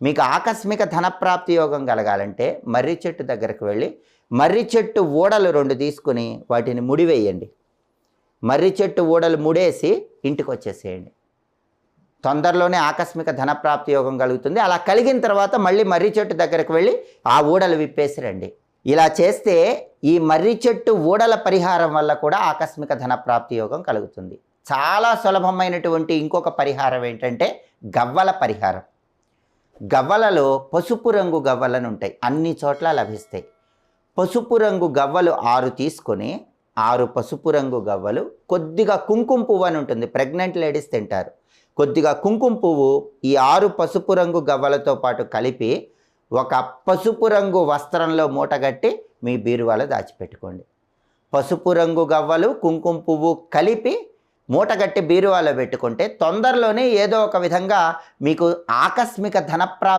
మీకు ఆకస్మిక ధనప్రాప్తి యోగం కలగాలంటే మర్రి చెట్టు దగ్గరకు వెళ్ళి మర్రి చెట్టు ఊడలు 2 తీసుకుని వాటిని ముడివేయండి. మర్రి చెట్టు ఊడలు ముడేసి ఇంటికి వచ్చేసేయండి. తొందరలోనే ఆకస్మిక ధనప్రాప్తి యోగం కలుగుతుంది. అలా కలిగిన తర్వాత మళ్ళీ మర్రి చెట్టు దగ్గరకు వెళ్ళి ఆ ఊడలు విప్పేసి రండి. ఇలా చేస్తే ఈ మర్రి చెట్టు ఊడల పరిహారం వల్ల కూడా ఆకస్మిక ధనప్రాప్తి యోగం కలుగుతుంది. చాలా సులభమైనటువంటి ఇంకొక పరిహారం ఏంటంటే గవ్వల పరిహారం. గవ్వలలో పసుపు రంగు గవ్వలను ఉంటాయి, అన్ని చోట్ల లభిస్తాయి. పసుపు రంగు గవ్వలు 6 తీసుకొని 6 పసుపు రంగు గవ్వలు, కొద్దిగా కుంకుమ పువ్వు అని ఉంటుంది, ప్రెగ్నెంట్ లేడీస్ తింటారు. కొద్దిగా కుంకుమ పువ్వు ఈ 6 పసుపు రంగు గవ్వలతో పాటు కలిపి ఒక పసుపు రంగు వస్త్రంలో మూటగట్టి మీ బీరువాలో దాచిపెట్టుకోండి. పసుపు రంగు గవ్వలు కుంకుమ పువ్వు కలిపి మూటగట్టి బీరువాలో పెట్టుకుంటే తొందరలోనే ఏదో ఒక విధంగా మీకు ఆకస్మిక ధనప్రాప్తి